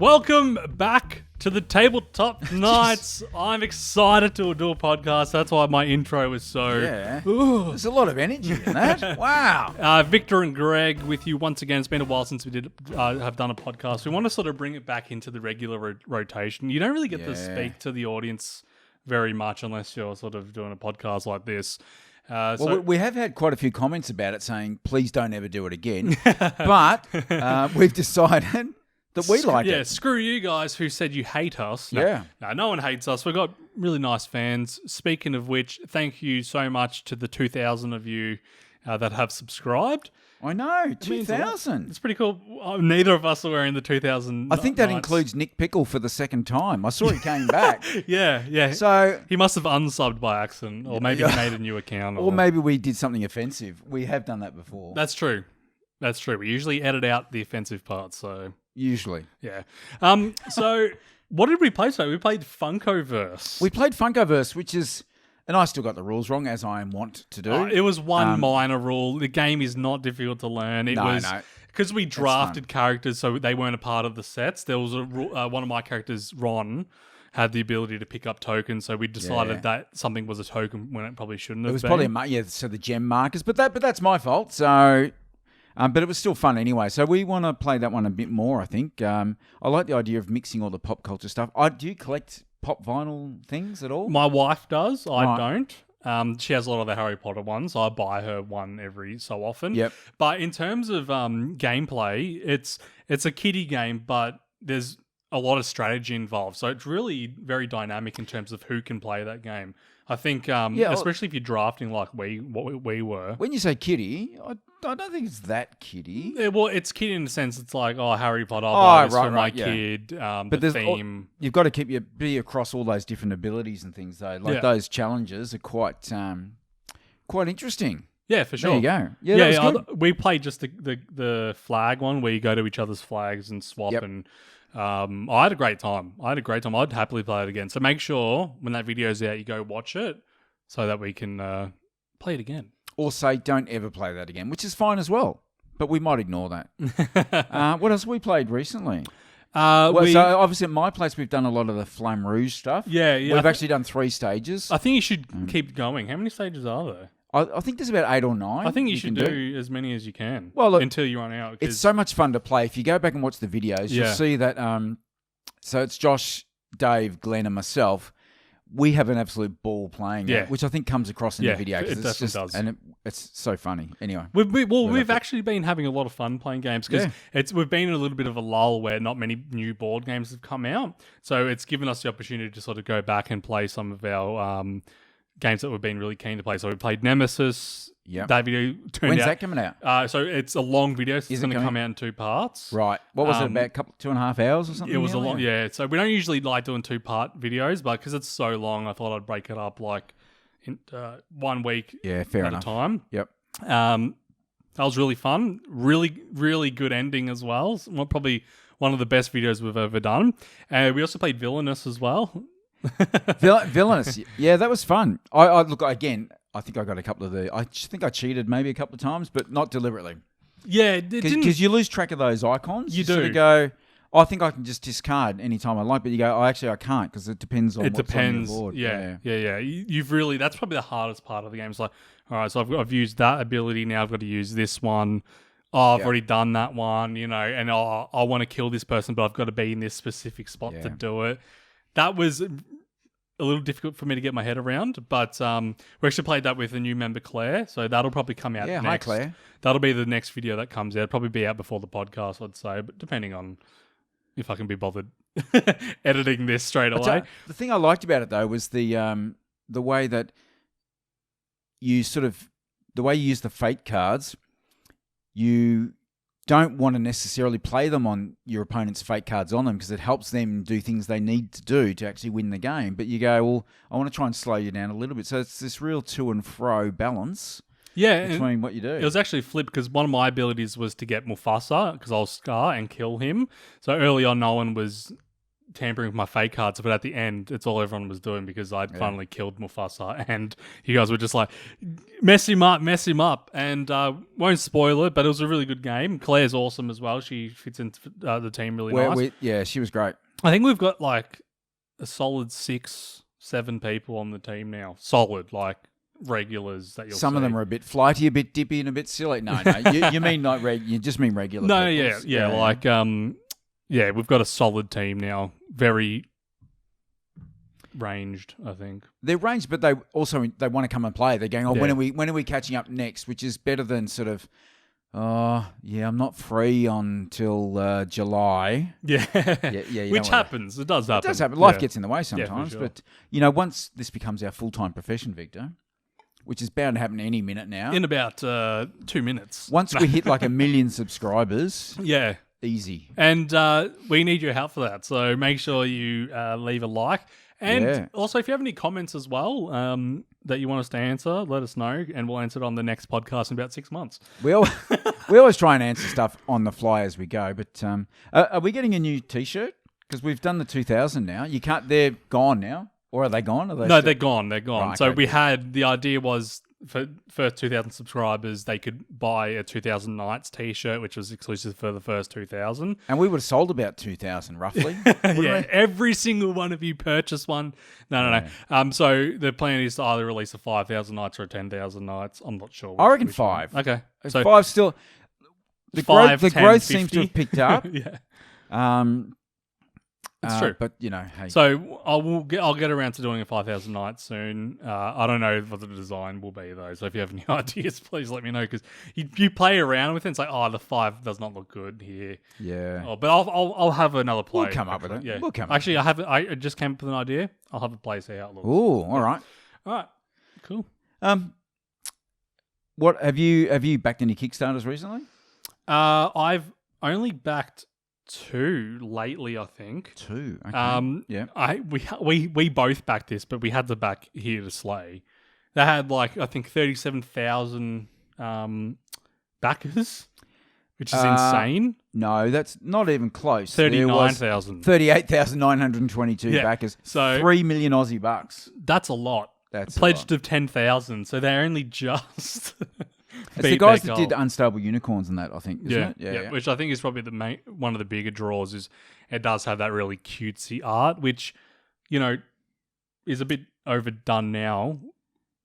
Welcome back to the Tabletop Knights. I'm excited to do a podcast. That's why my intro was so... Yeah. There's a lot of energy in that. Wow. Victor and Greg with you once again. It's been a while since we have done a podcast. We want to sort of bring it back into the regular rotation. You don't really get to speak to the audience very much unless you're sort of doing a podcast like this. We have had quite a few comments about it saying, please don't ever do it again. But we've decided that we like it. Yeah, screw you guys who said you hate us. No one hates us. We've got really nice fans. Speaking of which, thank you so much to the 2,000 of you that have subscribed. I know, 2,000. It's pretty cool. Neither of us are wearing the 2,000. I think that includes Nick Pickle for the second time. I saw he came back. Yeah. So he must have unsubbed by accident, or maybe he made a new account. Or maybe we did something offensive. We have done that before. That's true. We usually edit out the offensive parts, so... Usually. Yeah. So what did we play today? We played Funkoverse. We played Funkoverse, which is... And I still got the rules wrong, as I am wont to do. It was one minor rule. The game is not difficult to learn. It was because we drafted characters, so they weren't a part of the sets. There was one of my characters, Ron, had the ability to pick up tokens, so we decided that something was a token when it probably shouldn't have been. It was probably so the gem markers, but that's my fault. So, but it was still fun anyway. So we want to play that one a bit more. I think I like the idea of mixing all the pop culture stuff. Do you collect pop vinyl things at all? My wife does. I don't. She has a lot of the Harry Potter ones. I buy her one every so often. Yep. But in terms of gameplay, it's a kiddie game, but there's a lot of strategy involved. So it's really very dynamic in terms of who can play that game. I think, especially if you're drafting like we were. When you say kiddie, I don't think it's that kiddie. Yeah, well, it's kiddie in the sense it's like, Harry Potter, I'll buy this for my kid. But the theme. You've got to be across all those different abilities and things, though. Like those challenges are quite interesting. Yeah, for sure. There you go. Yeah, we played just the flag one where you go to each other's flags and swap and... I had a great time. I'd happily play it again. So make sure when that video's out, you go watch it so that we can play it again. Or say, don't ever play that again, which is fine as well. But we might ignore that. What else have we played recently? So obviously at my place, we've done a lot of the Flamme Rouge stuff. Yeah. We've actually done 3 stages. I think you should keep going. How many stages are there? I think there's about 8 or 9. I think you should do as many as you can. Well, look, until you run out. It's so much fun to play. If you go back and watch the videos, you'll see that. So it's Josh, Dave, Glenn, and myself. We have an absolute ball playing it, which I think comes across in the video. It definitely does. And it's so funny. Anyway. We've actually been having a lot of fun playing games because we've been in a little bit of a lull where not many new board games have come out. So it's given us the opportunity to sort of go back and play some of our... games that we've been really keen to play. So we played Nemesis. Yeah. That video turned When's that coming out? So it's a long video. So it's going to come out in 2 parts. Right. What was it, about 2.5 hours or something? It was a long, So we don't usually like doing 2-part videos, but because it's so long, I thought I'd break it up like in 1 week at a time. Yep. That was really fun. Really, really good ending as well. Probably one of the best videos we've ever done. We also played Villainous as well. Villainous. Yeah, that was fun. I look, again, I think I got a couple of I think I cheated maybe a couple of times, but not deliberately. Yeah. Because you lose track of those icons. You do. Sort of go, I think I can just discard anytime I like, but you go, I can't because it depends on what's on your board. Yeah. You've really, that's probably the hardest part of the game. It's like, all right, so I've used that ability, now I've got to use this one. I've already done that one, and I want to kill this person, but I've got to be in this specific spot to do it. That was a little difficult for me to get my head around, but we actually played that with a new member, Claire, so that'll probably come out next. Hi, Claire. That'll be the next video that comes out. It'll probably be out before the podcast, I'd say, but depending on if I can be bothered editing this straight away. The thing I liked about it, though, was the way that you the way you use the fate cards, you don't want to necessarily play them on your opponent's fate cards on them because it helps them do things they need to do to actually win the game. But you go, well, I want to try and slow you down a little bit. So it's this real to and fro balance between what you do. It was actually flipped because one of my abilities was to get Mufasa because I'll Scar and kill him. So early on, no one was tampering with my fake cards, but at the end, it's all everyone was doing because I'd finally killed Mufasa, and you guys were just like, mess him up, and won't spoil it, but it was a really good game. Claire's awesome as well. She fits into the team really nice. She was great. I think we've got like a solid 6-7 people on the team now. Solid, like regulars that you'll Some see. of them are a bit flighty, a bit dippy, and a bit silly. No, you mean not you just mean regular. No, people. Yeah, we've got a solid team now. Very ranged, I think. They're ranged, but they want to come and play. They're going, Yeah. when are we catching up next? Which is better than sort of, I'm not free until July. Yeah. Which happens. It does happen. It does happen. Life gets in the way sometimes. sure. But, once this becomes our full-time profession, Victor, which is bound to happen any minute now. In about 2 minutes. Once we hit like 1 million subscribers. Yeah. Easy. And we need your help for that. So make sure you leave a like. And also, if you have any comments as well that you want us to answer, let us know. And we'll answer it on the next podcast in about 6 months. We always try and answer stuff on the fly as we go. But are we getting a new T-shirt? Because we've done the 2000 now. They're gone now. Or are they gone? They're gone. They're gone. Right, so the idea was for first 2,000 subscribers, they could buy a 2000 Knights T-shirt, which was exclusive for the first 2,000. And we would have sold about 2,000 roughly. Every single one of you purchased one. No. So the plan is to either release a 5,000 Knights or a 10,000 Knights. I'm not sure. I reckon 5. Okay. So 5 still. The growth seems to have picked up. Yeah. It's true. But, hey. So I'll get around to doing a 5,000 Knights soon. I don't know what the design will be, though. So if you have any ideas, please let me know. Because you play around with it and say, the 5 does not look good here. Yeah. But I'll have another play. We'll come up with it. Yeah. We'll come Actually, I just came up with an idea. I'll have a play, see how it looks. Ooh, all right. All right. Cool. What have you backed any Kickstarters recently? I've only backed 2 lately, I think. 2. Okay. Yeah. We both backed this, but we had to back Here to Slay. They had I think 37,000 backers, which is insane. No, that's not even close. 39,000. 38,922 backers. So 3 million Aussie bucks. That's a lot. That's pledged of 10,000. So they're only just. It's the guys that did Unstable Unicorns and that, I think, isn't it? Yeah. Which I think is probably one of the bigger draws is it does have that really cutesy art, which, is a bit overdone now.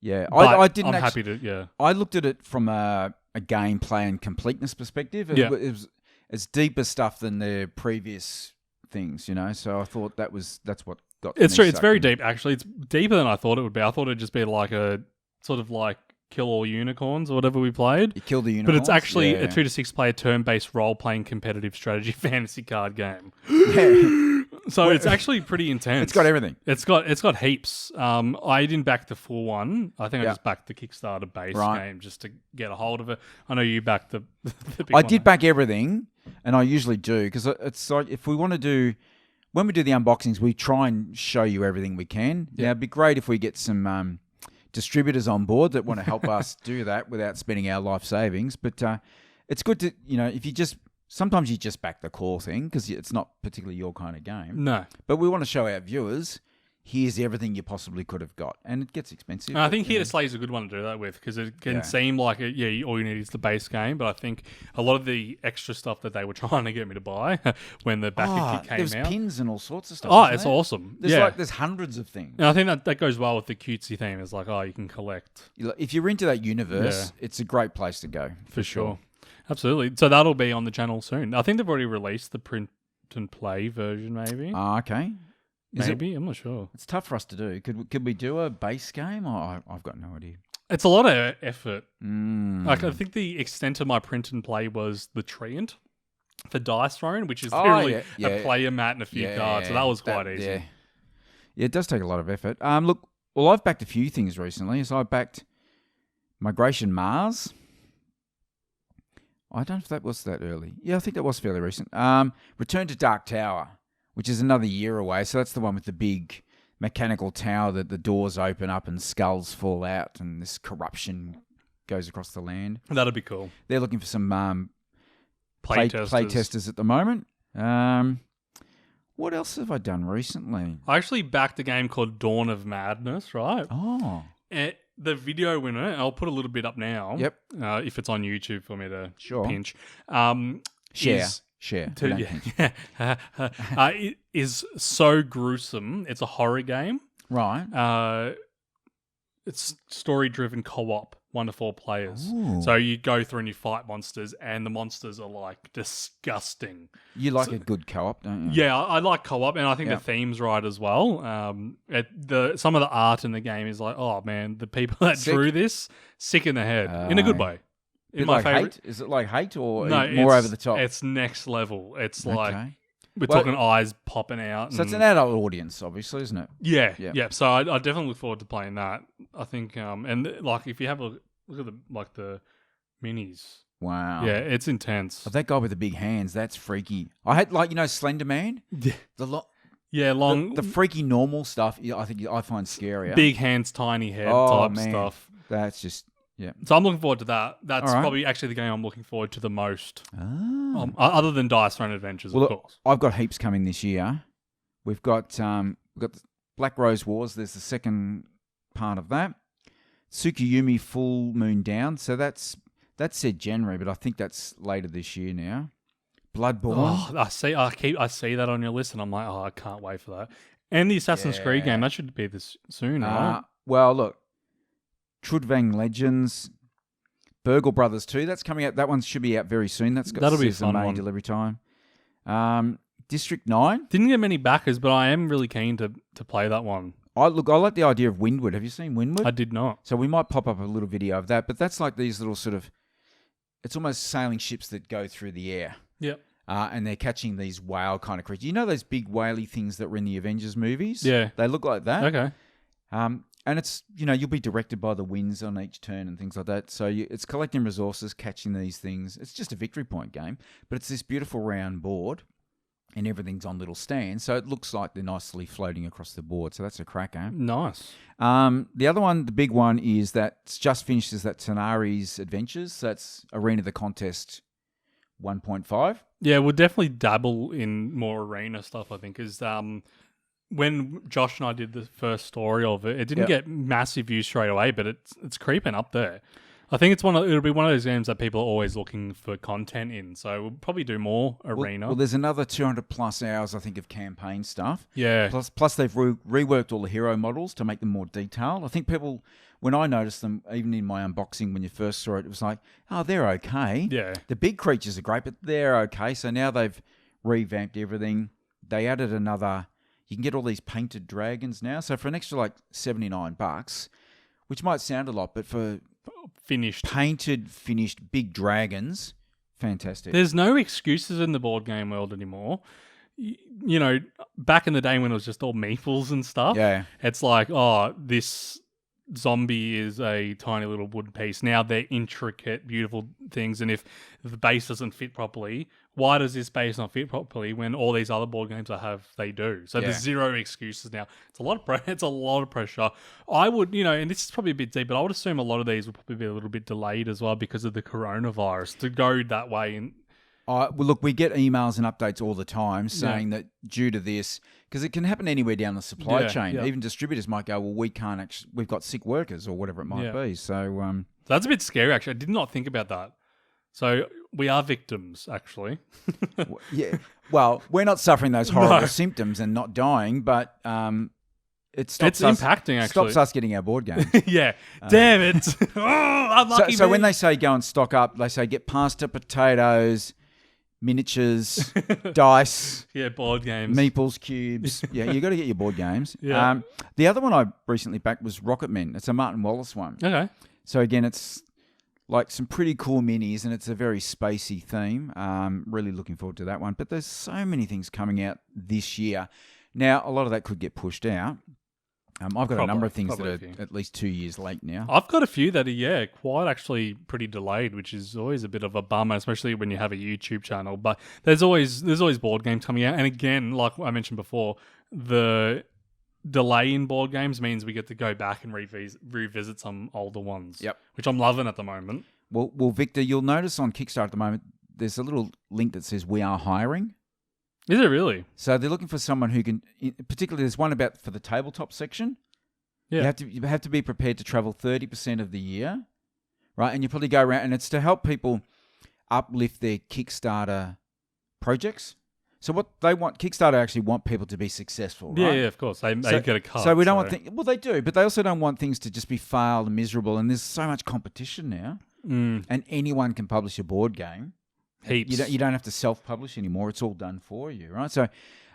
Yeah. I didn't I'm happy to, I looked at it from a gameplay and completeness perspective. It was as deeper stuff than their previous things, so I thought that's what got It's true. It's very deep, actually. It's deeper than I thought it would be. I thought it'd just be like a sort of like Kill All Unicorns or whatever we played. You kill the unicorns? But it's actually a 2 to 6 player turn-based role-playing competitive strategy fantasy card game. Yeah. So it's actually pretty intense. It's got everything. It's got heaps. I didn't back the full one. I think I just backed the Kickstarter base game just to get a hold of it. I know you backed the big one. I did back everything, and I usually do, because it's like if we want to do... When we do the unboxings, we try and show you everything we can. Yeah, it'd be great if we get some... distributors on board that want to help us do that without spending our life savings. But it's good to, if sometimes you just back the core thing because it's not particularly your kind of game. No. But we want to show our viewers, here's everything you possibly could have got. And it gets expensive. I think Here to Slay is a good one to do that with because it can seem like, all you need is the base game. But I think a lot of the extra stuff that they were trying to get me to buy when the backer kit came out. There's pins and all sorts of stuff. It's awesome. There's hundreds of things. And I think that goes well with the cutesy theme. It's like, you can collect. If you're into that universe, it's a great place to go. For sure. Absolutely. So that'll be on the channel soon. I think they've already released the print and play version, maybe. Okay. I'm not sure. It's tough for us to do. Could we do a base game? I've got no idea. It's a lot of effort. I think the extent of my print and play was the Treant for Dice Throne, which is literally a player mat and a few cards. So that was quite easy. Yeah, it does take a lot of effort. I've backed a few things recently. So I backed Migration Mars. I don't know if that was that early. Yeah, I think that was fairly recent. Return to Dark Tower, which is another year away. So that's the one with the big mechanical tower that the doors open up and skulls fall out and this corruption goes across the land. That'd be cool. They're looking for some play testers at the moment. What else have I done recently? I actually backed a game called Dawn of Madness, right? Oh. The video winner, I'll put a little bit up now. Yep. If it's on YouTube for me to pinch. Share. It is so gruesome. It's a horror game. Right. It's story-driven co-op, 1 to 4 players. Ooh. So you go through and you fight monsters, and the monsters are like disgusting. You like a good co-op, don't you? Yeah, I like co-op, and I think the theme's right as well. Some of the art in the game is like, oh man, the people that drew this, sick in the head, in a good way. In my favorite, hate? Is it like hate or more over the top? It's next level. It's like we're talking eyes popping out. So it's an adult audience, obviously, isn't it? Yeah. So I definitely look forward to playing that. I think, and like if you have a look at the minis. Wow. Yeah, it's intense. But that guy with the big hands, that's freaky. I had Slender Man. Yeah. The freaky normal stuff. I think I find scarier. Big hands, tiny head type stuff. That's just. Yeah. So I'm looking forward to that. That's probably actually the game I'm looking forward to the most. Other than Dice Throne Adventures, of course. I've got heaps coming this year. We've got Black Rose Wars. There's the second part of that. Tsukuyomi Full Moon Down. So that's said January, but I think that's later this year now. Bloodborne. Oh, I see that on your list, and I'm like, I can't wait for that. And the Assassin's Creed game, that should be this soon, right? Well, look. Trudvang Legends, Burgle Brothers 2. That's coming out. That one should be out very soon. That'll be a fun May delivery time. District 9. Didn't get many backers, but I am really keen to play that one. I like the idea of Windward. Have you seen Windward? I did not. So we might pop up a little video of that. But that's like these little sort of. It's almost sailing ships that go through the air. Yep. And they're catching these whale kind of creatures. You know those big whaley things that were in the Avengers movies? Yeah. They look like that. Okay. And it's, you'll be directed by the winds on each turn and things like that. So it's collecting resources, catching these things. It's just a victory point game, but it's this beautiful round board and everything's on little stands. So it looks like they're nicely floating across the board. So that's a cracker. Nice. The other one, the big one, is that's just finished is that Tanari's Adventures. So that's Arena the Contest 1.5. Yeah, we'll definitely dabble in more arena stuff, I think, because when Josh and I did the first story of it, it didn't get massive views straight away, but it's creeping up there. I think it'll be one of those games that people are always looking for content in. So we'll probably do more arena. Well, there's another 200 plus hours, I think, of campaign stuff. Yeah. Plus they've reworked all the hero models to make them more detailed. I think people, when I noticed them, even in my unboxing when you first saw it, it was like, oh, they're okay. Yeah. The big creatures are great, but they're okay. So now they've revamped everything. They added another. You can get all these painted dragons now. So for an extra like $79, which might sound a lot, but for painted, finished big dragons, fantastic. There's no excuses in the board game world anymore. Back in the day when it was just all meeples and stuff, it's like, oh, this zombie is a tiny little wood piece. Now they're intricate, beautiful things. And if the base doesn't fit properly, why does this base not fit properly when all these other board games they do? So there's zero excuses now. It's a lot of pressure. I would, and this is probably a bit deep, but I would assume a lot of these will probably be a little bit delayed as well because of the coronavirus to go that way. And well, look, we get emails and updates all the time saying that due to this, because it can happen anywhere down the supply chain. Yeah. Even distributors might go, well, we can't actually, we've got sick workers or whatever it might be. So that's a bit scary, actually. I did not think about that. So we are victims, actually. Yeah. Well, we're not suffering those horrible symptoms and not dying, but it stops us. Impacting, actually. Stops us getting our board games. Yeah. Damn it. Unlucky so when they say go and stock up, they say get pasta, potatoes, miniatures, dice. Yeah, board games. Meeples, cubes. Yeah, you got to get your board games. Yeah. The other one I recently backed was Rocket Men. It's a Martin Wallace one. Okay. So again, it's like some pretty cool minis, and it's a very spacey theme. Really looking forward to that one. But there's so many things coming out this year. Now, a lot of that could get pushed out. I've got a number of things that are at least 2 years late now. I've got a few that are, quite actually pretty delayed, which is always a bit of a bummer, especially when you have a YouTube channel. But there's always board games coming out. And again, like I mentioned before, the delay in board games means we get to go back and revisit some older ones. Yep. Which I'm loving at the moment. Well, Victor, you'll notice on Kickstarter at the moment, there's a little link that says we are hiring. Is it really? So they're looking for someone who can, particularly there's one about for the tabletop section. Yeah. You have to be prepared to travel 30% of the year, right? And you probably go around, and it's to help people uplift their Kickstarter projects. So what they want, Kickstarter actually want people to be successful, right? Yeah, of course. They get a cut. So we don't want things, well, they do, but they also don't want things to just be failed and miserable. And there's so much competition now, and anyone can publish a board game. Heaps. You don't have to self-publish anymore. It's all done for you, right? So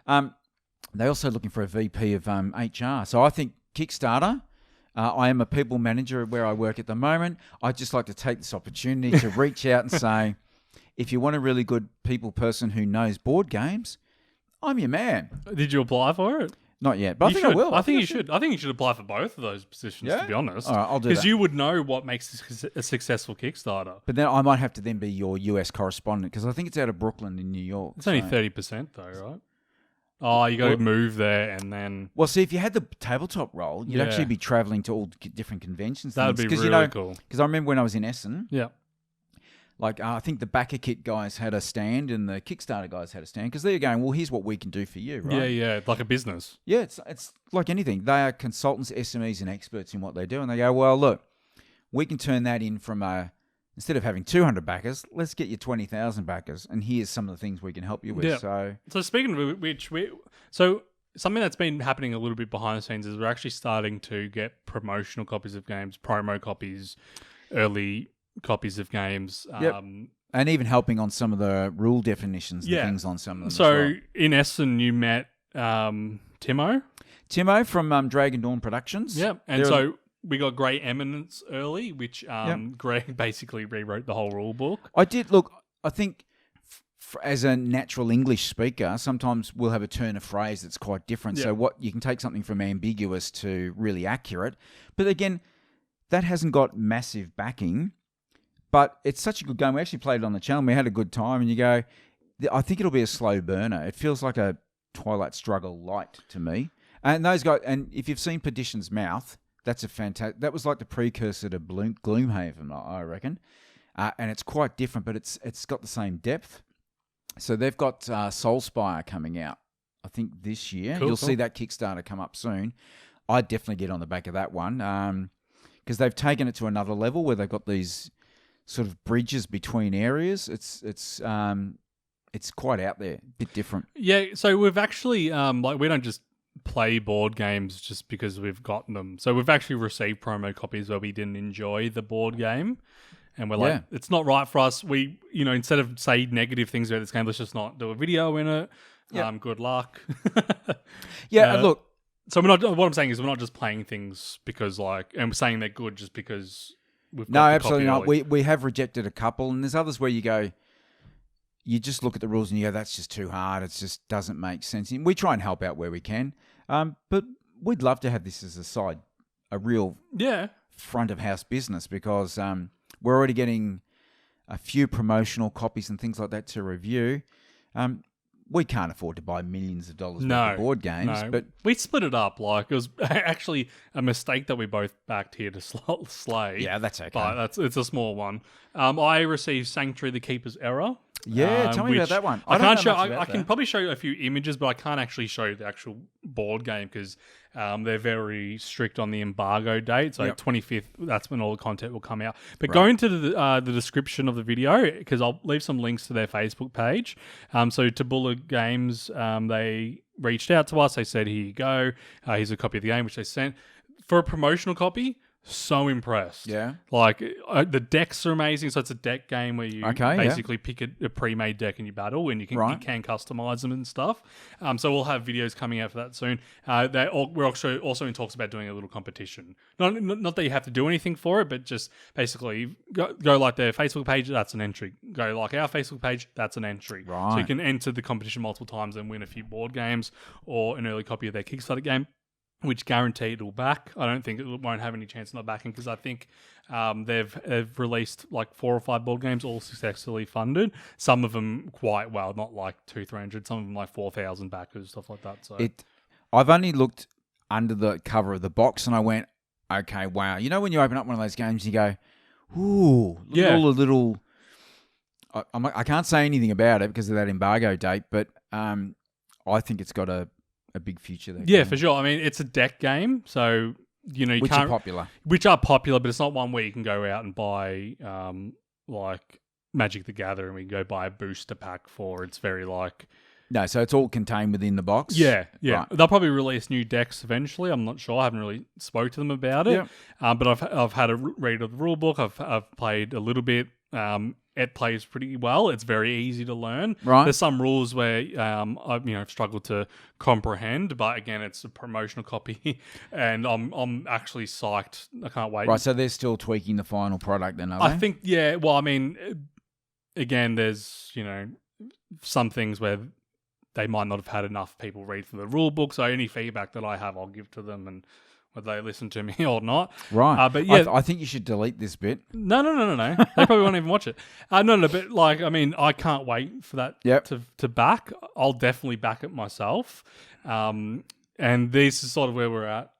they're also looking for a VP of HR. So I think Kickstarter, I am a people manager where I work at the moment. I'd just like to take this opportunity to reach out and say, if you want a really good people person who knows board games, I'm your man. Did you apply for it? Not yet, but I think I will. I think you should. I think you should apply for both of those positions, to be honest. All right, I'll do that. Because you would know what makes a successful Kickstarter. But then I might have to then be your US correspondent because I think it's out of Brooklyn in New York. It's only 30% though, right? Oh, you got to move there and then... Well, see, if you had the tabletop role, you'd actually be traveling to all different conventions. That would be really cool. Because I remember when I was in Essen, yeah, like I think the Backer Kit guys had a stand and the Kickstarter guys had a stand because they're going, well, here's what we can do for you, right? Yeah, like a business. Yeah, it's like anything. They are consultants, SMEs, and experts in what they do. And they go, well, look, we can turn that in from instead of having 200 backers, let's get you 20,000 backers. And here's some of the things we can help you with. Yeah. So speaking of which, something that's been happening a little bit behind the scenes is we're actually starting to get promotional copies of games, promo copies, early copies of games. And even helping on some of the rule definitions and things on some of them. So in Essen, you met Timo from Dragon Dawn Productions. Yeah, and we got Grey Eminence early, which Greg basically rewrote the whole rule book. I did. Look, I think as a natural English speaker, sometimes we'll have a turn of phrase that's quite different. Yeah. So what you can take something from ambiguous to really accurate. But again, that hasn't got massive backing. But it's such a good game. We actually played it on the channel. We had a good time. And you go, I think it'll be a slow burner. It feels like a Twilight Struggle light to me. And those guys, and if you've seen Perdition's Mouth, that's a fantastic. That was like the precursor to Gloomhaven, I reckon. And it's quite different, but it's got the same depth. So they've got Soulspire coming out, I think this year. You'll see that Kickstarter come up soon. I'd definitely get on the back of that one because they've taken it to another level where they've got these sort of bridges between areas. It's quite out there, a bit different. Yeah, so we've actually we don't just play board games just because we've gotten them. So we've actually received promo copies where we didn't enjoy the board game. And we're like, it's not right for us. We, instead of say negative things about this game, let's just not do a video in it. Good luck. Look. So what I'm saying is we're not just playing things because and we're saying they're good just because we've got the absolutely not. copy. We have rejected a couple, and there's others where you go, you just look at the rules and you go, that's just too hard. It just doesn't make sense. And we try and help out where we can. But we'd love to have this as a real front of house business because we're already getting a few promotional copies and things like that to review. We can't afford to buy millions of dollars worth of board games. But we split it up. It was actually a mistake that we both backed here to slay. Yeah, that's okay. But it's a small one. I received Sanctuary the Keeper's Error. Yeah, tell me about that one. I can probably show you a few images, but I can't actually show you the actual board game because they're very strict on the embargo date. So 25th, that's when all the content will come out. But go into the description of the video because I'll leave some links to their Facebook page. So Tabula Games, they reached out to us. They said, here you go. Here's a copy of the game, which they sent. For a promotional copy, so impressed. Yeah. The decks are amazing. So it's a deck game where you basically pick a pre-made deck and you battle and you can customize them and stuff. So we'll have videos coming out for that soon. We're also in talks about doing a little competition. Not that you have to do anything for it, but just basically go like their Facebook page, that's an entry. Go like our Facebook page, that's an entry. Right. So you can enter the competition multiple times and win a few board games or an early copy of their Kickstarter game, which guaranteed it'll back. I don't think it won't have any chance of not backing because I think they've released 4 or 5 board games, all successfully funded. Some of them quite well, not 200-300. Some of them 4,000 backers, stuff like that. So I've only looked under the cover of the box and I went, okay, wow. You know when you open up one of those games and you go, ooh, look at all the little... I can't say anything about it because of that embargo date, but I think it's got a big future there. Yeah, for sure. I mean, it's a deck game, so you which can't, are popular. Which are popular, but it's not one where you can go out and buy like Magic the Gathering. We can go buy a booster pack for. It's very like. No, so it's all contained within the box? Yeah. Right. They'll probably release new decks eventually. I'm not sure. I haven't really spoke to them about it. But I've had a read of the rule book. I've played a little bit. It plays pretty well. It's very easy to learn. Right. There's some rules where I've struggled to comprehend, but again, it's a promotional copy, and I'm actually psyched. I can't wait. Right, so they're still tweaking the final product then, are they? I think, yeah. Well, I mean, again, there's some things where they might not have had enough people read from the rule book. So any feedback that I have, I'll give to them, and whether they listen to me or not. Right. But yeah, I think you should delete this bit. No. They probably won't even watch it. No, but like, I mean, I can't wait for that to back. I'll definitely back it myself. And this is sort of where we're at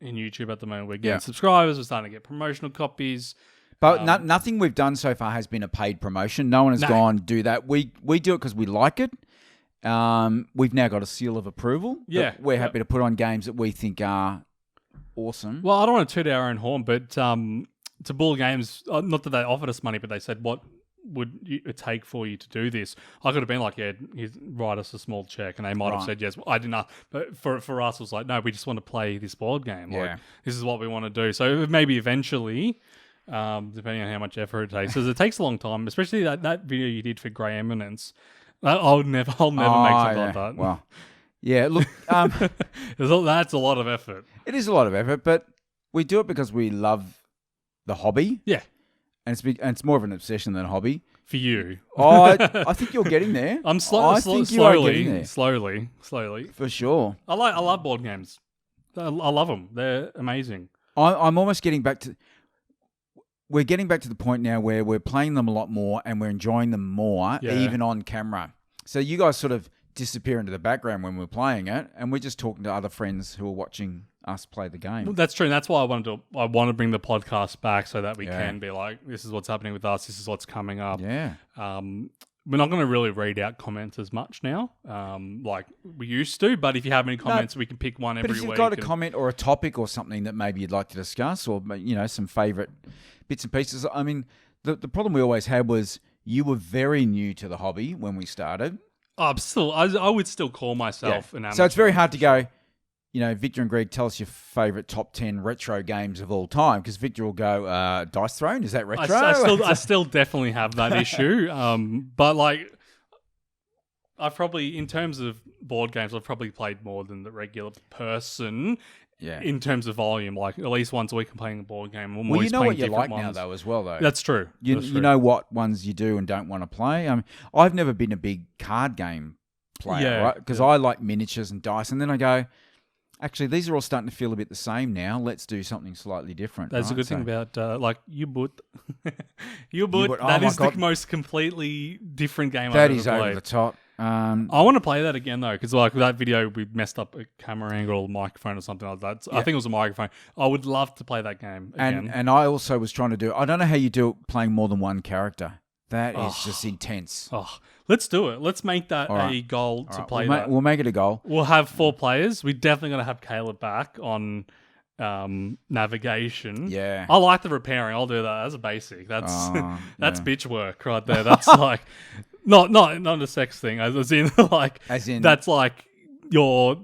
in YouTube at the moment. We're getting subscribers. We're starting to get promotional copies. But nothing we've done so far has been a paid promotion. No one has gone, do that. We do it because we like it. We've now got a seal of approval. Yeah. We're happy to put on games that we think are awesome. Well, I don't want to toot our own horn, but to Bull Games, not that they offered us money, but they said, what would it take for you to do this? I could have been like, yeah, write us a small check, and they might have said yes. I did not. But for us, it was like, no, we just want to play this board game. Like, this is what we want to do. So maybe eventually, depending on how much effort it takes, because it takes a long time, especially that video you did for Grey Eminence. I'll never make something like that. Well, yeah, look, that's a lot of effort. It is a lot of effort, but we do it because we love the hobby. Yeah. And it's more of an obsession than a hobby. For you. I think you're getting there. I'm slowly. For sure. I love board games. I love them. They're amazing. I'm almost getting back to... We're getting back to the point now where we're playing them a lot more and we're enjoying them more, even on camera. So you guys sort of disappear into the background when we're playing it, and we're just talking to other friends who are watching us play the game. Well, that's true. And that's why I want to bring the podcast back so that we can be like, this is what's happening with us. This is what's coming up. Yeah. We're not going to really read out comments as much now, like we used to. But if you have any comments, we can pick one every week. But if you've got a comment or a topic or something that maybe you'd like to discuss, or some favourite bits and pieces. I mean, the problem we always had was you were very new to the hobby when we started. I would still call myself an amateur. So it's very hard to go, Victor and Greg, tell us your favourite top 10 retro games of all time, because Victor will go, Dice Throne, is that retro? I still definitely have that issue. But like, I've probably, in terms of board games, I've probably played more than the regular person. Yeah. In terms of volume, like at least once a week I'm playing a board game. Well, you know what you like now, though, as well, though. That's true. You know what ones you do and don't want to play. I mean, I've never been a big card game player, right? Because I like miniatures and dice, and then I go, actually, these are all starting to feel a bit the same now. Let's do something slightly different. That's a good thing about like U-Boot. U-Boot, that is the most completely different game I've ever played. That is over the top. I want to play that again, though, because like that video, we messed up a camera angle or microphone or something like that. I think it was a microphone. I would love to play that game again. And I also was trying to do, I don't know how you do it playing more than one character. That is just intense. Let's do it. Let's make that a goal to play that. We'll make it a goal. We'll have 4 players. We're definitely going to have Caleb back on navigation. Yeah. I like the repairing. I'll do that as a basic. That's bitch work right there. That's like not a sex thing. As in that's like you're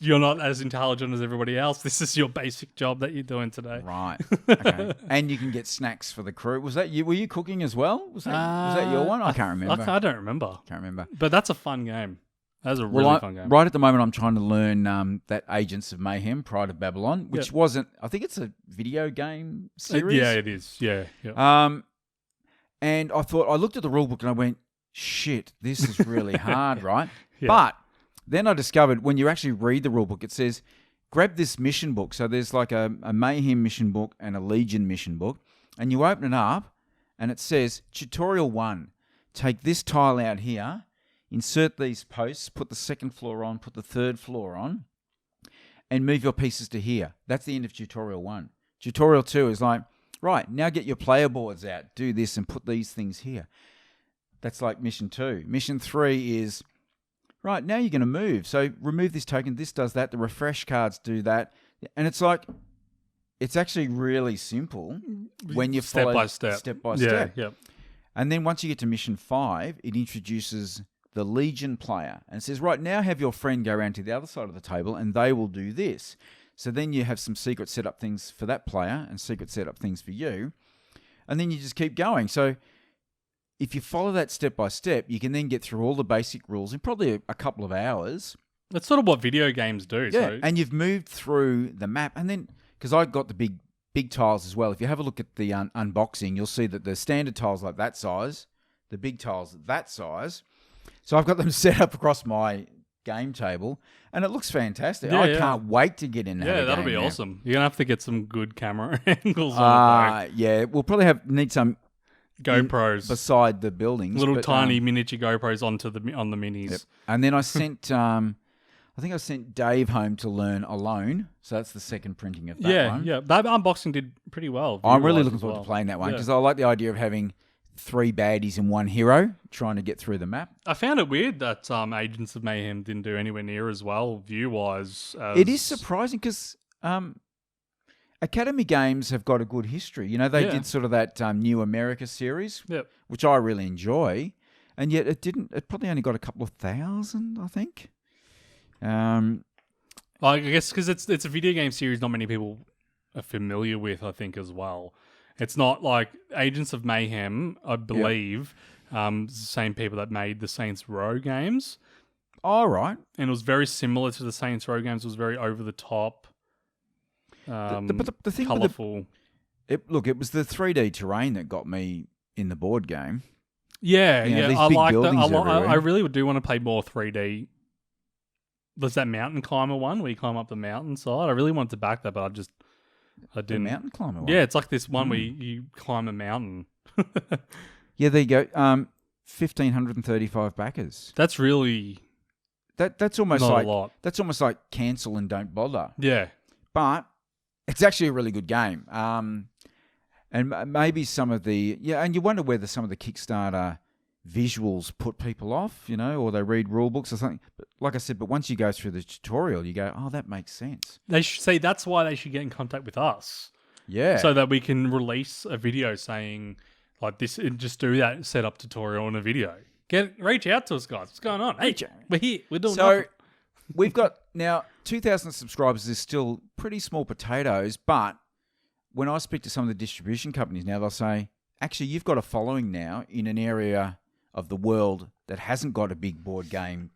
not as intelligent as everybody else. This is your basic job that you're doing today. Right. Okay. And you can get snacks for the crew. Was that you? Were you cooking as well? Was that your one? I can't remember. I don't remember. Can't remember. But that's a fun game. That's a really fun game. Right at the moment, I'm trying to learn that Agents of Mayhem, Pride of Babylon, which wasn't... I think it's a video game series. Yeah, it is. Yeah. And I looked at the rule book and I went, shit, this is really hard, right? Yeah. But then I discovered when you actually read the rule book, it says, grab this mission book. So there's like a Mayhem mission book and a Legion mission book. And you open it up and it says, Tutorial 1, take this tile out here, insert these posts, put the second floor on, put the third floor on, and move your pieces to here. That's the end of Tutorial 1. Tutorial 2 is like, right, now get your player boards out, do this and put these things here. That's like Mission 2. Mission 3 is, right, now you're going to move. So remove this token. This does that. The refresh cards do that. And it's like, it's actually really simple when you follow step by step. Yeah. And then once you get to mission 5, it introduces the Legion player. And it says, right, now have your friend go around to the other side of the table and they will do this. So then you have some secret setup things for that player and secret setup things for you. And then you just keep going. So if you follow that step by step, you can then get through all the basic rules in probably a couple of hours. That's sort of what video games do. Yeah, So. and you've moved through the map. And then, because I got the big tiles as well. If you have a look at the unboxing, you'll see that the standard tiles like that size, the big tiles that size. So I've got them set up across my game table, and it looks fantastic. I can't wait to get in there. Yeah, that'll be awesome. You're gonna have to get some good camera angles on it. Yeah, we'll probably need some GoPros beside the buildings, little tiny miniature GoPros on the minis. Yep. And then I sent I think I sent Dave home to learn alone. So that's the second printing of that one. Yeah. That unboxing did pretty well. I'm really looking forward to playing that one because I like the idea of having 3 baddies and 1 hero trying to get through the map. I found it weird that Agents of Mayhem didn't do anywhere near as well, view-wise. It is surprising because Academy Games have got a good history. You know, they did sort of that New America series, which I really enjoy. And yet it probably only got a couple of thousand, I think. I guess because it's a video game series not many people are familiar with, I think, as well. It's not like Agents of Mayhem, I believe, the same people that made the Saints Row games. All right. And it was very similar to the Saints Row games. It was very over the top, the thing colourful. It was the 3D terrain that got me in the board game. Yeah, I like that. I really do want to play more 3D. There's that mountain climber one where you climb up the mountainside. I really wanted to back that, but I didn't. The mountain climber one? Yeah, it's like this one where you climb a mountain. Yeah, there you go. 1,535 backers. That's really that's almost not like a lot. That's almost like cancel and don't bother. Yeah, but it's actually a really good game. And maybe some of the and you wonder whether some of the Kickstarter visuals put people off, you know, or they read rule books or something. But like I said, but once you go through the tutorial, you go, oh, that makes sense. They should say that's why they should get in contact with us. Yeah. So that we can release a video saying like this and just do that setup tutorial in a video. Reach out to us, guys. What's going on? Hey, we're here. We're doing nothing. We've got now 2,000 subscribers is still pretty small potatoes, but when I speak to some of the distribution companies now, they'll say, actually, you've got a following now in an area of the world that hasn't got a big board game.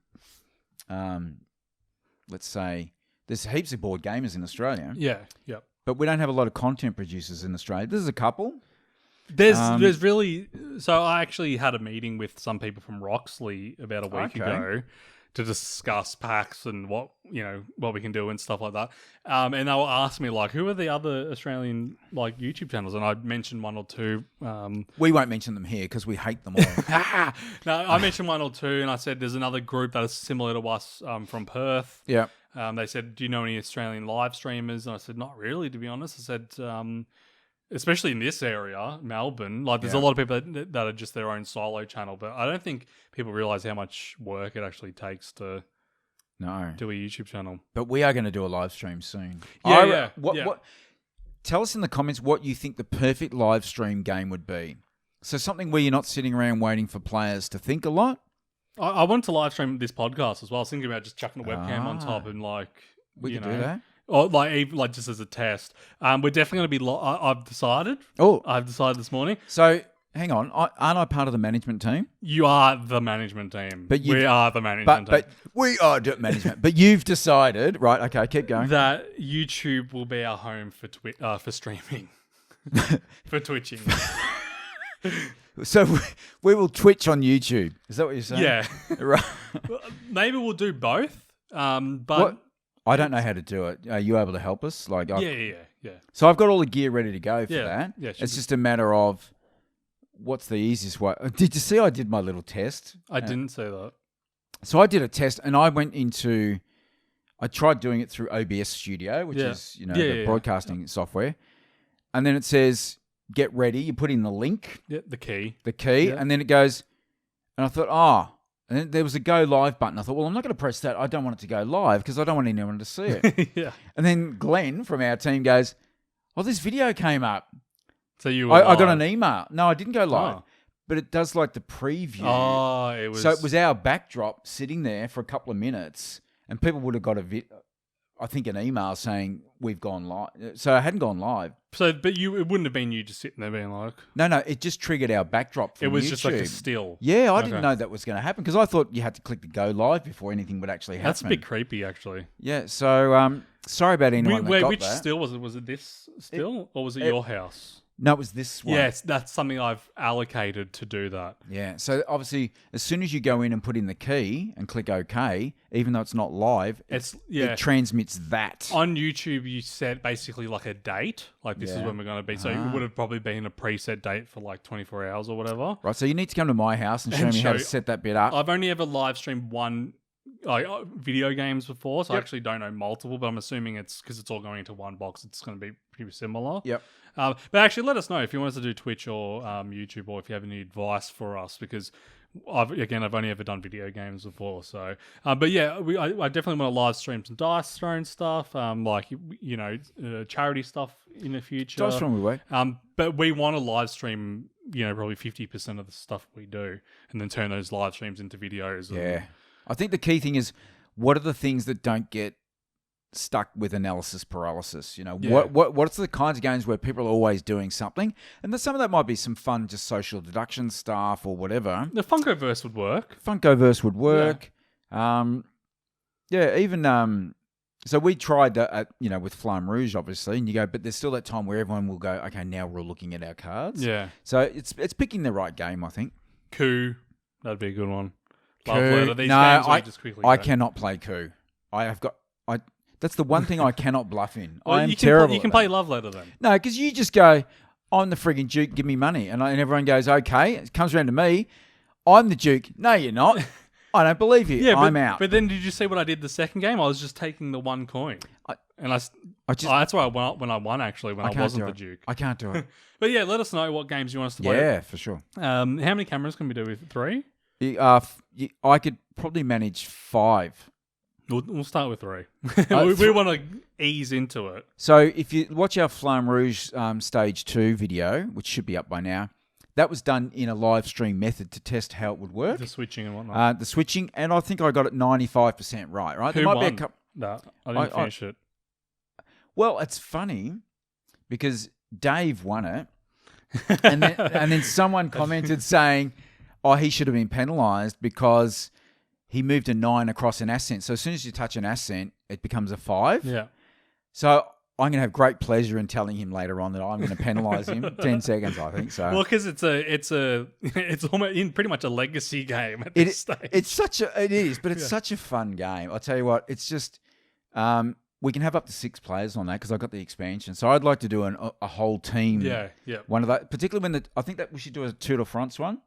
Let's say there's heaps of board gamers in Australia. Yeah. But we don't have a lot of content producers in Australia. There's a couple. There's really... So I actually had a meeting with some people from Roxley about a week ago to discuss packs and what we can do and stuff like that. And they were asking me like, who are the other Australian like YouTube channels? And I mentioned 1 or 2. We won't mention them here because we hate them all. No, I mentioned 1 or 2, and I said there's another group that is similar to us from Perth. Yeah. They said, do you know any Australian live streamers? And I said, not really, to be honest. I said, especially in this area, Melbourne, like there's a lot of people that are just their own solo channel, but I don't think people realize how much work it actually takes to do a YouTube channel. But we are going to do a live stream soon. What? Tell us in the comments what you think the perfect live stream game would be. So something where you're not sitting around waiting for players to think a lot. I wanted to live stream this podcast as well. I was thinking about just chucking a webcam on top and we could do that. Or like just as a test. We're definitely going to be... I've decided. I've decided this morning. So, hang on. Aren't I part of the management team? You are the management team. We are the management team. But we are management. But you've decided... Right, okay, keep going. That YouTube will be our home for streaming. For twitching. So, we will Twitch on YouTube. Is that what you're saying? Yeah. Right. Maybe we'll do both. But... What? I don't know how to do it. Are you able to help us? Yeah. So I've got all the gear ready to go for that. Yeah, it's just a matter of what's the easiest way. Did you see I did my little test? I didn't see that. So I did a test and I went into... I tried doing it through OBS Studio, which is the broadcasting software. And then it says, get ready. You put in the link. Yeah, the key. And then it goes... And I thought, And then there was a go live button. I thought, well, I'm not going to press that. I don't want it to go live because I don't want anyone to see it. Yeah. And then Glenn from our team goes, "Oh, this video came up." So you were I got an email. No, I didn't go live. Oh. But it does like the preview. Oh, it was. So it was our backdrop sitting there for a couple of minutes, and people would have got an email saying we've gone live. So I hadn't gone live. So, but it wouldn't have been you just sitting there being like. No, it just triggered our backdrop from It was YouTube. just like a still. Yeah, I didn't know that was going to happen because I thought you had to click the go live before anything would actually happen. That's a bit creepy, actually. Yeah, so sorry about anyone that got which that. still was it? Was it this still, or was it your house? No, it was this one. Yes, that's something I've allocated to do that. Yeah, so obviously, as soon as you go in and put in the key and click OK, even though it's not live, it transmits that. On YouTube, you set basically like a date, like this is when we're going to be. So it would have probably been a preset date for like 24 hours or whatever. Right, so you need to come to my house and show me how to set that bit up. I've only ever live streamed one video games before, so I actually don't know multiple, but I'm assuming it's because it's all going into one box. It's going to be pretty similar. Yep. But actually, let us know if you want us to do Twitch or YouTube, or if you have any advice for us, because I've only ever done video games before. So, but yeah, I definitely want to live stream some dice throwing stuff, charity stuff in the future. Dice throwing we work. But we want to live stream, probably 50% of the stuff we do, and then turn those live streams into videos. Yeah. I think the key thing is, what are the things that don't get stuck with analysis paralysis? What's the kinds of games where people are always doing something, and then some of that might be some fun, just social deduction stuff or whatever. The Funkoverse would work. Funkoverse would work. Even so we tried that with Flamme Rouge, obviously, and you go, but there's still that time where everyone will go, okay, now we're looking at our cards. Yeah. So it's picking the right game, I think. Coup, that'd be a good one. Coup. I cannot play Coup. That's the one thing I cannot bluff in. Well, I am terrible. You can play Love Letter then. No, because you just go, I'm the frigging Duke, give me money. And everyone goes, okay. It comes around to me. I'm the Duke. No, you're not. I don't believe you. I'm out. But then did you see what I did the second game? I was just taking the one coin. That's why I won when I won, actually, when I wasn't the Duke. I can't do it. But yeah, let us know what games you want us to play. Yeah, for sure. How many cameras can we do with 3? I could probably manage 5. We'll start with 3. we want to ease into it. So if you watch our Flamme Rouge Stage 2 video, which should be up by now, that was done in a live stream method to test how it would work. The switching and whatnot. The switching, and I think I got it 95% right? Who won? No, I didn't finish it. Well, it's funny because Dave won it, and then someone commented saying, oh, he should have been penalised because he moved a 9 across an ascent. So as soon as you touch an ascent, it becomes a 5. Yeah. So I'm going to have great pleasure in telling him later on that I'm going to penalise him 10 seconds, I think. So well, because it's almost in pretty much a legacy game at this stage. It is, but it's such a fun game. I'll tell you what, it's just we can have up to 6 players on that because I got the expansion. So I'd like to do a whole team. Yeah. One of that, particularly when I think that we should do a Tour de France one.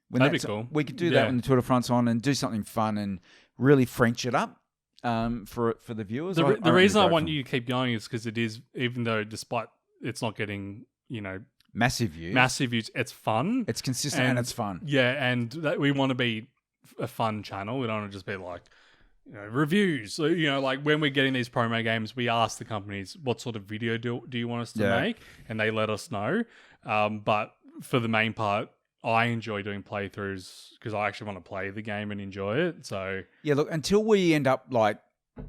That'd be cool. We could do that when the Tour de France on and do something fun and really French it up for the viewers. The reason I want you to keep going is because it is, even though despite it's not getting, massive views, it's fun. It's consistent and it's fun. Yeah, and we want to be a fun channel. We don't want to just be like, reviews. So, like when we're getting these promo games, we ask the companies, what sort of video do you want us to make? And they let us know. But for the main part, I enjoy doing playthroughs because I actually want to play the game and enjoy it. So yeah, look, until we end up like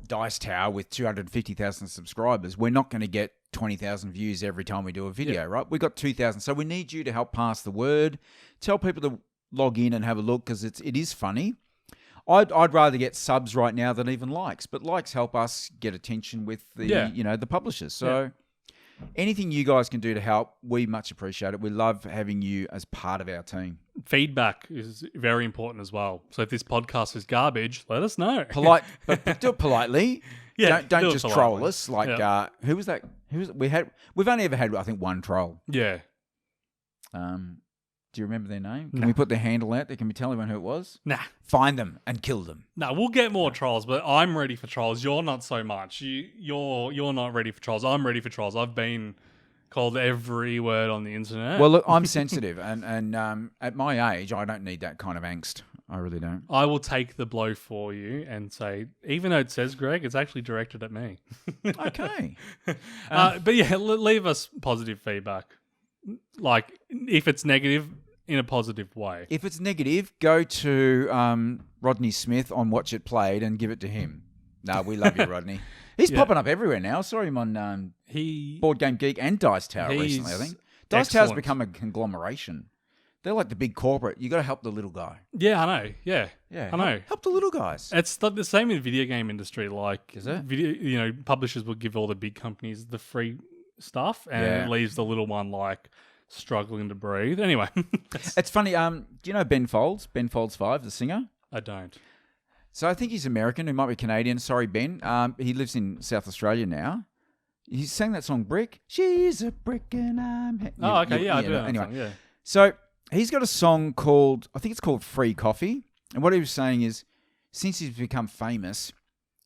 Dice Tower with 250,000 subscribers, we're not going to get 20,000 views every time we do a video, right? We got 2,000, so we need you to help pass the word. Tell people to log in and have a look because it is funny. I'd rather get subs right now than even likes, but likes help us get attention with the the publishers. So. Anything you guys can do to help, we much appreciate it. We love having you as part of our team. Feedback is very important as well. So if this podcast is garbage, let us know. But do it politely. Yeah, don't just troll us. Like who was that? We've only ever had I think one troll. Yeah. Do you remember their name? Can we put their handle out there? Can we tell everyone who it was? Nah. Find them and kill them. No, we'll get more trolls, but I'm ready for trolls. You're not so much. You're not ready for trolls. I'm ready for trolls. I've been called every word on the internet. Well, look, I'm sensitive, and at my age, I don't need that kind of angst. I really don't. I will take the blow for you and say, even though it says Greg, it's actually directed at me. Okay. But yeah, leave us positive feedback. Like, if it's negative, in a positive way. If it's negative, go to Rodney Smith on Watch It Played and give it to him. No, we love you, Rodney. He's popping up everywhere now. I saw him on Board Game Geek and Dice Tower recently, I think. Dice Tower's become a conglomeration. They're like the big corporate. You got to help the little guy. Yeah, I know. Yeah, I know. Help the little guys. It's the same in the video game industry. Like, is it? Video, publishers will give all the big companies the free stuff, and it leaves the little one like struggling to breathe. Anyway, it's funny. Do you know Ben Folds? Ben Folds 5, the singer. I don't. So I think he's American. He might be Canadian. Sorry, Ben. He lives in South Australia now. He sang that song "Brick." She's a brick and I'm. I do know that anyway, song, yeah. So he's got a song called, I think it's called "Free Coffee," and what he was saying is, since he's become famous,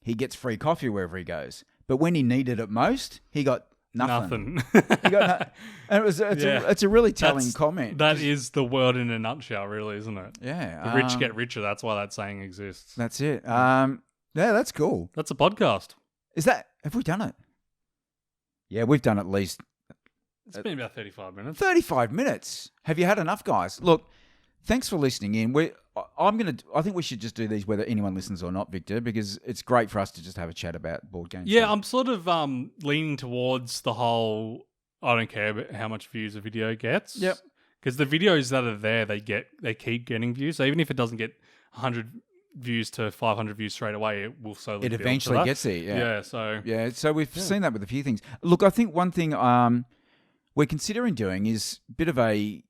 he gets free coffee wherever he goes. But when he needed it most, he got nothing. He got and it's a really telling comment. That is the world in a nutshell, really, isn't it? Yeah. The rich get richer. That's why that saying exists. That's it. Yeah, that's cool. That's a podcast. Have we done it? Yeah, we've done at least. It's been about 35 minutes. 35 minutes. Have you had enough, guys? Look, thanks for listening in. I think we should just do these whether anyone listens or not, Victor, because it's great for us to just have a chat about board games. Yeah, I'm sort of leaning towards the whole I don't care about how much views a video gets. Yep. Because the videos that are there, they keep getting views. So even if it doesn't get 100 views to 500 views straight away, it will slowly It eventually gets there, yeah. So we've seen that with a few things. Look, I think one thing we're considering doing is a bit of a,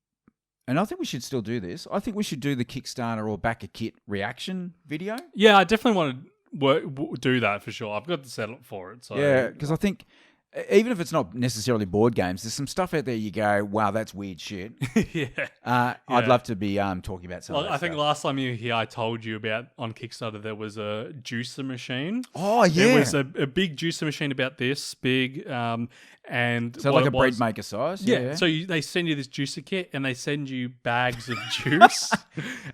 and I think we should still do this, I think we should do the Kickstarter or Back a Kit reaction video. Yeah, I definitely want to do that for sure. I've got the setup for it. So yeah, because I think even if it's not necessarily board games, there's some stuff out there you go, wow, that's weird shit. I'd love to be talking about some of that I think last time you were here, I told you about on Kickstarter there was a juicer machine. Oh, yeah. There was a big juicer machine about this big. And so like a bread maker size? Yeah. So they send you this juicer kit and they send you bags of juice.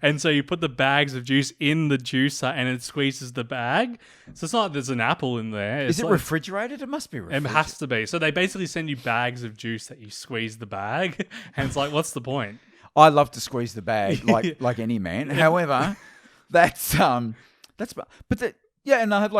And so you put the bags of juice in the juicer and it squeezes the bag. So it's not like there's an apple in there. Is it refrigerated? It must be refrigerated. It has to be. So they basically send you bags of juice that you squeeze the bag. And it's like, what's the point? I love to squeeze the bag like any man. However, and I have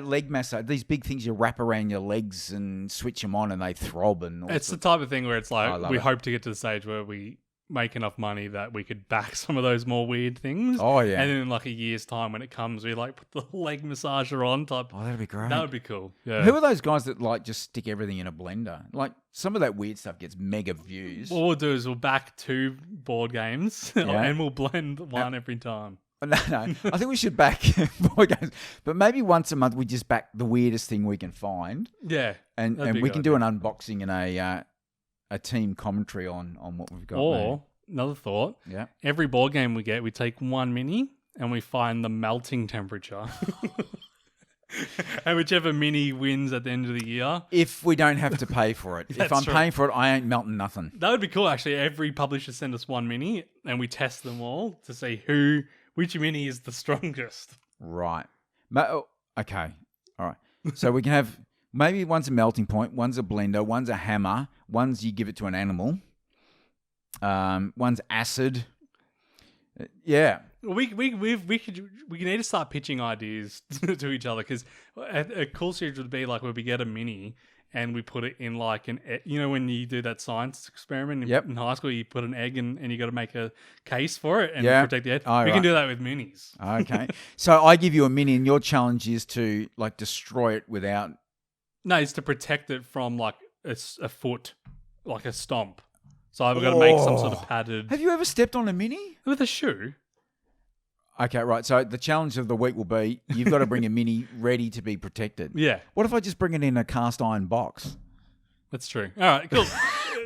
leg massage, these big things you wrap around your legs and switch them on and they throb. And it's the type of thing where it's like, we hope to get to the stage where we make enough money that we could back some of those more weird things. Oh, yeah. And then in like a year's time when it comes, we like put the leg massager on type. Oh, that'd be great. That would be cool. Yeah. Who are those guys that like just stick everything in a blender? Like some of that weird stuff gets mega views. What we'll do is we'll back 2 board games and we'll blend one every time. No. I think we should back board games, but maybe once a month we just back the weirdest thing we can find. Yeah, and we can do an unboxing and a team commentary on what we've got. Or another thought, every board game we get, we take one mini and we find the melting temperature. And whichever mini wins at the end of the year. If we don't have to pay for it. If I'm paying for it, I ain't melting nothing. That would be cool, actually. Every publisher send us one mini and we test them all to see which mini is the strongest. Right. Okay. All right. So we can have maybe one's a melting point, one's a blender, one's a hammer, one's you give it to an animal, one's acid. Yeah. We need to start pitching ideas to each other because a cool series would be like where we get a mini and we put it in like when you do that science experiment in high school, you put an egg and you got to make a case for it and protect the egg. We can do that with minis. Okay. So I give you a mini and your challenge is to like destroy it without. No, it's to protect it from like a foot, like a stomp. So I've got to make some sort of padded. Have you ever stepped on a mini? With a shoe? Okay, right. So the challenge of the week will be you've got to bring a mini ready to be protected. Yeah. What if I just bring it in a cast iron box? That's true. All right, cool.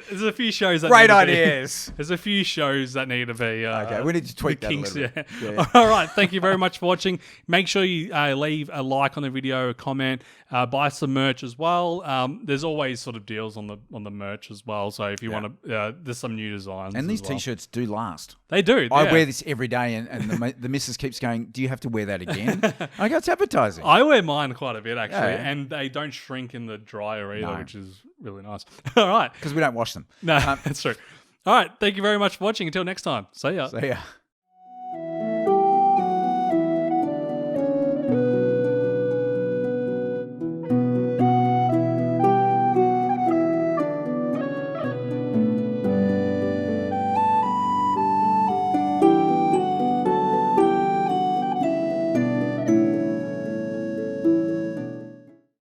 There's a few shows that Great need to ideas. There's a few shows that need to be. Okay, we need to tweak that kinks, a little bit. yeah. All right. Thank you very much for watching. Make sure you leave a like on the video, a comment, buy some merch as well. There's always sort of deals on the merch as well. So if you want to, there's some new designs. And these as well. T-shirts do last. They do. I yeah. wear this every day, and the missus keeps going, "Do you have to wear that again?" I go, "It's advertising." I wear mine quite a bit actually, Yeah. and they don't shrink in the dryer either, No. which is really nice. All right. Because we don't wash them. No, that's true. All right. Thank you very much for watching. Until next time. See ya. So yeah.